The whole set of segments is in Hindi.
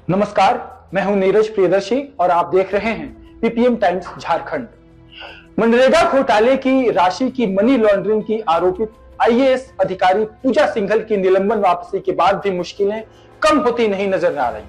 नमस्कार, मैं हूं नीरज प्रियदर्शी और आप देख रहे हैं पीपीएम टाइम्स झारखंड। मनरेगा घोटाले की राशि की मनी लॉन्ड्रिंग की आरोपित आईएएस अधिकारी पूजा सिंघल की निलंबन वापसी के बाद भी मुश्किलें कम होती नहीं नजर आ रही।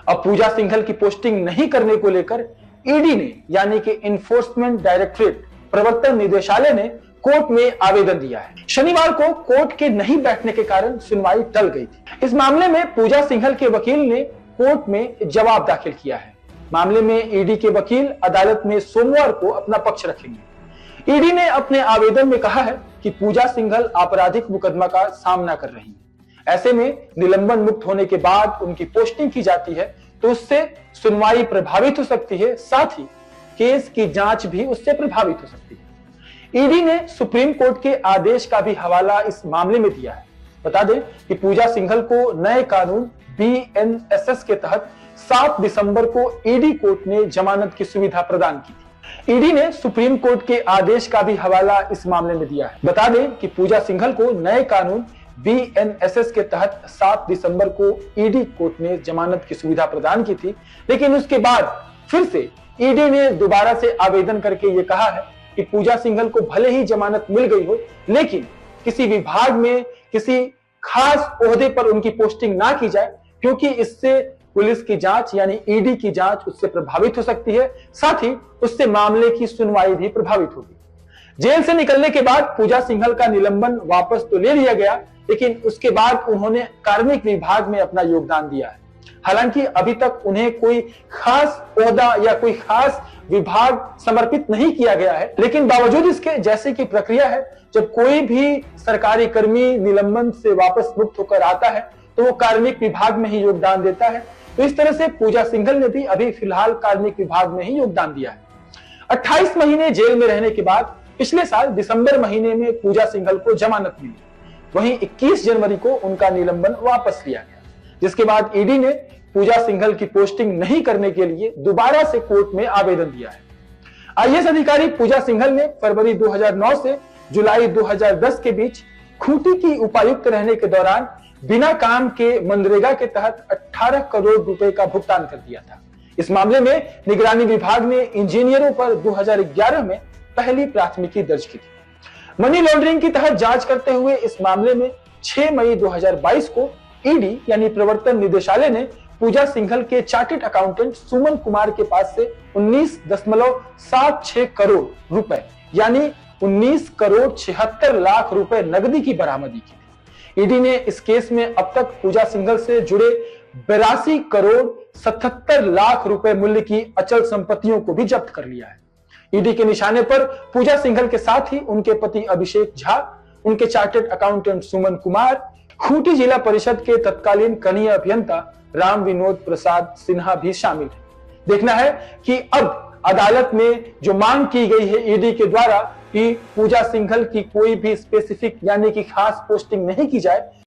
अब पूजा सिंघल की पोस्टिंग नहीं करने को लेकर ईडी ने यानी कि इन्फोर्समेंट डायरेक्टरेट प्रवर्तन निदेशालय ने कोर्ट में आवेदन दिया है। शनिवार को कोर्ट के नहीं बैठने के कारण सुनवाई टल गई थी। इस मामले में पूजा सिंघल के वकील ने कोर्ट में जवाब दाखिल किया है। मामले में ईडी के वकील अदालत में सोमवार को अपना पक्ष रखेंगे। ईडी ने अपने आवेदन में कहा है कि पूजा सिंघल आपराधिक मुकदमा का सामना कर रही है। ऐसे में निलंबन मुक्त होने के बाद उनकी पोस्टिंग की जाती है तो उससे सुनवाई प्रभावित हो सकती है, साथ ही केस की जांच भी उससे प्रभावित हो सकती है। ईडी ने सुप्रीम कोर्ट के आदेश का भी हवाला इस मामले में दिया है। बता दें कि पूजा सिंघल को नए कानून बीएनएसएस के तहत 7 दिसंबर को ईडी कोर्ट ने जमानत की सुविधा प्रदान की थी। ईडी ने सुप्रीम कोर्ट के आदेश का भी हवाला इस मामले में दिया है। बता दें कि पूजा सिंघल को नए कानून बीएनएसएस के तहत 7 दिसंबर को ईडी कोर्ट ने जमानत की सुविधा प्रदान की थी, लेकिन उसके बाद फिर से ईडी ने दोबारा से आवेदन करके ये कहा है कि पूजा सिंघल को भले ही जमानत मिल गई हो, लेकिन किसी विभाग में किसी खास ओहदे पर उनकी पोस्टिंग ना की जाए, क्योंकि इससे पुलिस की जांच यानी ईडी की जांच उससे प्रभावित हो सकती है, साथ ही उससे मामले की सुनवाई भी प्रभावित होगी। जेल से निकलने के बाद पूजा सिंघल का निलंबन वापस तो ले लिया गया, लेकिन उसके बाद उन्होंने कार्मिक विभाग में अपना योगदान दिया है। हालांकि अभी तक उन्हें कोई खास ओहदा या कोई खास विभाग समर्पित नहीं किया गया है, लेकिन बावजूद इसके जैसे की प्रक्रिया है, जब कोई भी सरकारी कर्मी निलंबन से वापस मुक्त होकर आता है तो वो कार्मिक विभाग में ही योगदान देता है। तो इस तरह से पूजा सिंघल ने भी अभी फिलहाल कार्मिक विभाग में ही योगदान दिया है। 28 महीने जेल में रहने के बाद पिछले साल दिसंबर महीने में पूजा सिंघल को जमानत मिली। वहीं 21 जनवरी को उनका निलंबन वापस लिया गया, जिसके बाद ईडी ने पूजा सिंघल की पोस्टिंग नहीं करने के लिए दोबारा से कोर्ट में आवेदन दिया है। आईएएस अधिकारी पूजा सिंघल ने फरवरी 2009 से जुलाई 2010 के बीच खूंटी की उपायुक्त रहने के दौरान बिना काम के मनरेगा के तहत 18 करोड़ रुपए का भुगतान कर दिया था। इस मामले में निगरानी विभाग ने इंजीनियरों पर 2011 में पहली प्राथमिकी दर्ज की थी। मनी लॉन्ड्रिंग की तहत जांच करते हुए इस मामले में 6 मई 2022 को ईडी यानी प्रवर्तन निदेशालय ने पूजा सिंघल के चार्टर्ड अकाउंटेंट सुमन कुमार के पास से 19.76 करोड़ रुपए यानी 19 करोड़ 76 लाख रुपए नकदी की बरामदी की थी। ईडी ने इस केस में अब तक पूजा सिंघल से जुड़े 82 करोड़ 77 लाख रुपए मूल्य की अचल संपत्तियों को भी जब्त कर लिया है। ईडी के निशाने पर पूजा सिंघल के साथ ही उनके पति अभिषेक झा, उनके चार्टर्ड अकाउंटेंट सुमन कुमार, खूंटी जिला परिषद के तत्कालीन कनीय अभियंता राम विनोद प्रसाद सिन्हा भी शामिल है। देखना है कि अब अदालत में जो मांग की गई है ईडी के द्वारा कि पूजा सिंघल की कोई भी स्पेसिफिक यानी कि खास पोस्टिंग नहीं की जाए,